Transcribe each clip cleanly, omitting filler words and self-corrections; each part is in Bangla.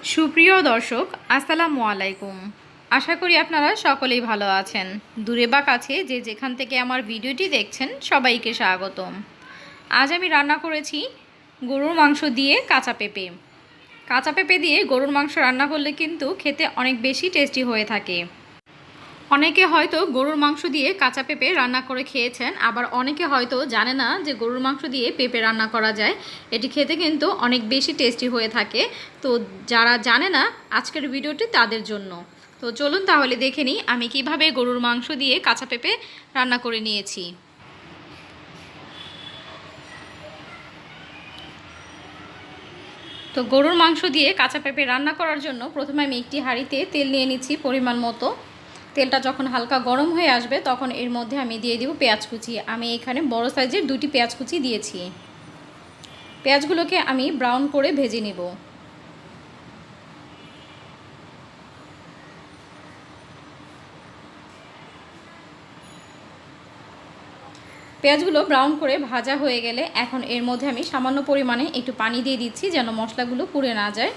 সুপ্রিয় দর্শক, আসসালামু আলাইকুম। আশা করি আপনারা সকলেই ভালো আছেন। দূরে বা কাছে যে যেখান থেকে আমার ভিডিওটি দেখছেন সবাইকে স্বাগতম। আজ আমি রান্না করেছি গরুর মাংস দিয়ে কাঁচা পেঁপে। কাঁচা পেঁপে দিয়ে গরুর মাংস রান্না করলে কিন্তু খেতে অনেক বেশি টেস্টি হয়ে থাকে। অনেকে হয়তো গরুর মাংস দিয়ে কাঁচা পেঁপে রান্না করে খেয়েছেন, আবার অনেকে হয়তো জানে না যে গরুর মাংস দিয়ে পেঁপে রান্না করা যায়। এটি খেতে কিন্তু অনেক বেশি টেস্টি হয়ে থাকে। তো যারা জানে না, আজকের ভিডিওটি তাদের জন্য। তো চলুন তাহলে দেখে নিই আমি কিভাবে গরুর মাংস দিয়ে কাঁচা পেঁপে রান্না করে নিয়েছি। তো গরুর মাংস দিয়ে কাঁচা পেঁপে রান্না করার জন্য প্রথমে আমি একটি হাঁড়িতে তেল নিয়ে নিচ্ছি পরিমাণ মতো। তেলটা যখন হালকা গরম হয়ে আসবে তখন এর মধ্যে আমি দিয়ে দেব পেঁয়াজ কুচি। আমি এখানে বড় সাইজের 2টি পেঁয়াজ কুচি দিয়েছি। পেঁয়াজগুলোকে আমি ব্রাউন করে ভেজে নেব। পেঁয়াজগুলো ব্রাউন করে ভাজা হয়ে গেলে এখন এর মধ্যে আমি সামান্য পরিমাণে একটু পানি দিয়ে দিচ্ছি যেন মশলাগুলো পুড়ে না যায়।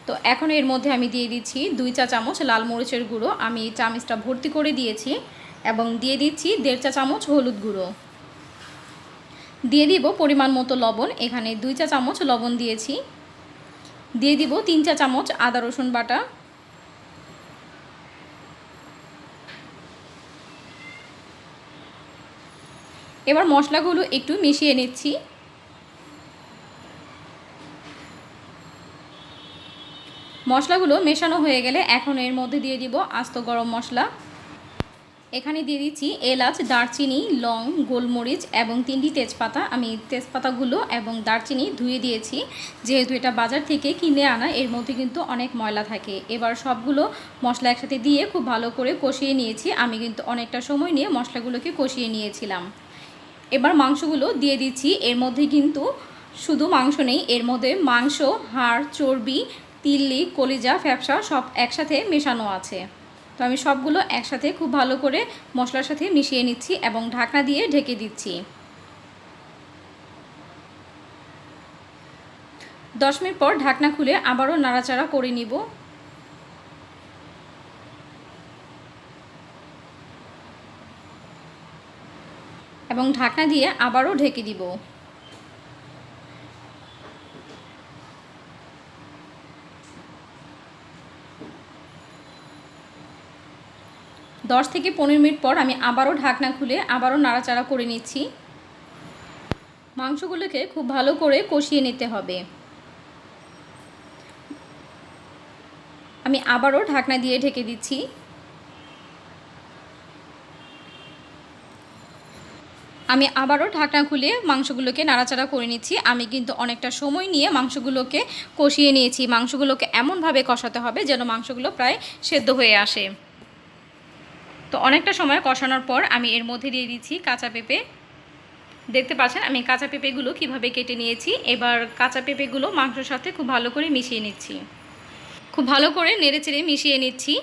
তো এখন এর মধ্যে আমি দিয়ে দিচ্ছি 2 চা চামচ লাল মরিচের গুঁড়ো। আমি চামচটা ভর্তি করে দিয়েছি। এবং দিয়ে দিচ্ছি 1.5 চা চামচ হলুদ গুঁড়ো। দিয়ে দিব পরিমাণ মতো লবণ। এখানে 2 চা চামচ লবণ দিয়েছি। দিয়ে দিব 3 চা চামচ আদা রসুন বাটা। এবার মশলাগুলো একটু মিশিয়ে নিচ্ছি। মশলাগুলো মেশানো হয়ে গেলে এখন এর মধ্যে দিয়ে দিব আস্ত গরম মশলা। এখানে দিয়ে দিচ্ছি এলাচ, দারচিনি, লং, গোলমরিচ এবং 3টি তেজপাতা। আমি তেজপাতাগুলো এবং দারচিনি ধুয়ে দিয়েছি, যেহেতু এটা বাজার থেকে কিনে আনা, এর মধ্যে কিন্তু অনেক ময়লা থাকে। এবার সবগুলো মশলা একসাথে দিয়ে খুব ভালো করে কষিয়ে নিয়েছি। আমি কিন্তু অনেকটা সময় নিয়ে মশলাগুলোকে কষিয়ে নিয়েছিলাম। এবার মাংসগুলো দিয়ে দিচ্ছি। এর মধ্যে কিন্তু শুধু মাংস নেই, এর মধ্যে মাংস, হাড়, চর্বি, তিল্লি, কলিজা, ফ্যাপসা সব একসাথে মেশানো আছে। তো আমি সবগুলো একসাথে খুব ভালো করে মশলার সাথে মিশিয়ে নিচ্ছি এবং ঢাকনা দিয়ে ঢেকে দিচ্ছি। 10 মিনিট পর ঢাকনা খুলে আবারও নাড়াচাড়া করে নিব। এবং ঢাকনা দিয়ে আবারও ঢেকে দিব। 10 থেকে 15 মিনিট পর আমি আবারও ঢাকনা খুলে আবারও নাড়াচাড়া করে নিচ্ছি। মাংসগুলোকে খুব ভালো করে কষিয়ে নিতে হবে। আমি আবারও ঢাকনা দিয়ে ঢেকে দিচ্ছি। আমি আবারও ঢাকনা খুলে মাংসগুলোকে নাড়াচাড়া করে নিচ্ছি। আমি কিন্তু অনেকটা সময় নিয়ে মাংসগুলোকে কষিয়ে নিয়েছি। মাংসগুলোকে এমনভাবে কষাতে হবে যেন মাংসগুলো প্রায় সেদ্ধ হয়ে আসে। তো অনেকটা সময় কষানোর পর আমি এর মধ্যে দিয়ে দিচ্ছি কাঁচা পেঁপে। দেখতে পাচ্ছেন আমি কাঁচা পেঁপেগুলো কিভাবে কেটে নিয়েছি। এবার কাঁচা পেঁপেগুলো মাংসের সাথে খুব ভালো করে মিশিয়ে নিচ্ছি। খুব ভালো করে নেড়েচেড়ে মিশিয়ে নিচ্ছি।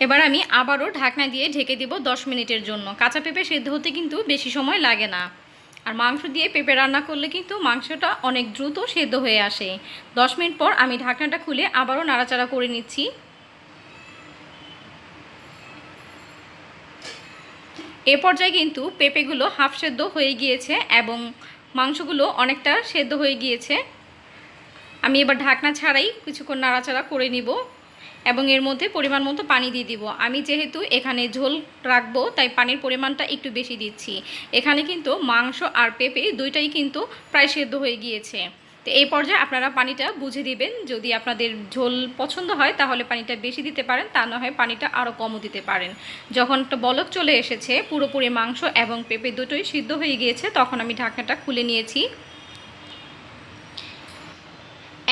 এবার আমি আবারও ঢাকনা দিয়ে ঢেকে দেব 10 মিনিটের জন্য। কাঁচা পেঁপে সেদ্ধ হতে কিন্তু বেশি সময় লাগে না। আর মাংস দিয়ে পেঁপে রান্না করলে কিন্তু মাংসটা অনেক দ্রুত সেদ্ধ হয়ে আসে। 10 মিনিট পর আমি ঢাকনাটা খুলে আবারও নাড়াচাড়া করে নিচ্ছি। এ পর্যায়ে কিন্তু পেঁপেগুলো হাফ সেদ্ধ হয়ে গিয়েছে এবং মাংসগুলো অনেকটা সেদ্ধ হয়ে গিয়েছে। আমি এবার ঢাকনা ছাড়াই কিছুক্ষণ নাড়াচাড়া করে নিব এবং এর মধ্যে পরিমাণ মতো পানি দিয়ে দিব। আমি যেহেতু এখানে ঝোল রাখবো তাই পানির পরিমাণটা একটু বেশি দিচ্ছি। এখানে কিন্তু মাংস আর পেঁপে দুইটাই কিন্তু প্রায় সেদ্ধ হয়ে গিয়েছে। তো এই পর্যায়ে আপনারা পানিটা বুঝে দিবেন। যদি আপনাদের ঝোল পছন্দ হয় তাহলে পানিটা বেশি দিতে পারেন, তা না হয় পানিটা আরও কমও দিতে পারেন। যখন একটা বলক চলে এসেছে, পুরোপুরি মাংস এবং পেঁপে দুটোই সিদ্ধ হয়ে গিয়েছে, তখন আমি ঢাকনাটা খুলে নিয়েছি।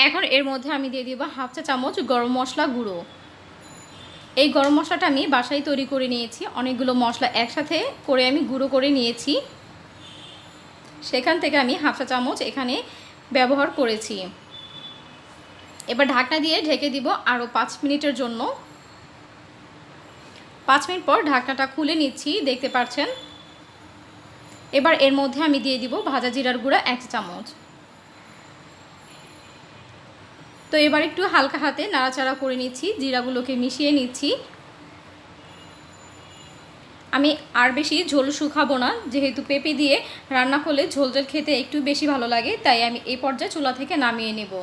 এখন এর মধ্যে আমি দিয়ে দিব হাফ চা চামচ গরম মশলা গুঁড়ো। এই গরম মশলাটা আমি বাসায় তৈরি করে নিয়েছি। অনেকগুলো মশলা একসাথে করে আমি গুঁড়ো করে নিয়েছি, সেখান থেকে আমি হাফ চা চামচ এখানে ব্যবহার করেছি। এবার ঢাকনা দিয়ে ঢেকে দিব আরও 5 মিনিটের জন্য। 5 মিনিট পর ঢাকনাটা খুলে নিচ্ছি। দেখতে পাচ্ছেন এবার এর মধ্যে আমি দিয়ে দিব ভাজা জিরার গুঁড়া 1 চামচ। তো এবার একটু হালকা হাতে নাড়াচাড়া করে নিচ্ছি, জিরাগুলোকে মিশিয়ে নিচ্ছি। আমি আর বেশি ঝোল শুকাবো না, যেহেতু পেঁপে দিয়ে রান্না করলে ঝোল ঝোল খেতে একটু বেশি ভালো লাগে, তাই আমি এই পর্যায়ে চুলা থেকে নামিয়ে নেব।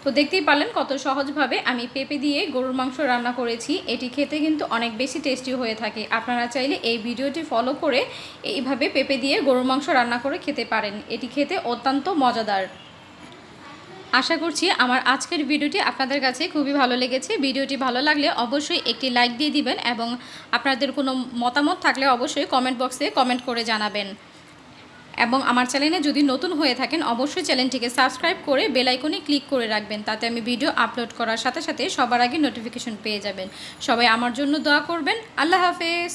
তো দেখতেই পারলেন কত সহজভাবে আমি পেঁপে দিয়ে গরুর মাংস রান্না করেছি। এটি খেতে কিন্তু অনেক বেশি টেস্টি হয়ে থাকে। আপনারা চাইলে এই ভিডিওটি ফলো করে এইভাবে পেঁপে দিয়ে গরুর মাংস রান্না করে খেতে পারেন। এটি খেতে অত্যন্ত মজাদার। আশা করছি আমার আজকের ভিডিওটি আপনাদের কাছে খুবই ভালো লেগেছে। ভিডিওটি ভালো লাগলে অবশ্যই একটি লাইক দিয়ে দিবেন এবং আপনাদের কোনো মতামত থাকলে অবশ্যই কমেন্ট বক্সে কমেন্ট করে জানাবেন। এবং আমার চ্যানেলে যদি নতুন হয়ে থাকেন অবশ্যই চ্যানেলটিকে সাবস্ক্রাইব করে বেল আইকনে ক্লিক করে রাখবেন, তাতে আমি ভিডিও আপলোড করার সাথে সাথে সবার আগে নোটিফিকেশন পেয়ে যাবেন। সবাই আমার জন্য দোয়া করবেন। আল্লাহ হাফেজ।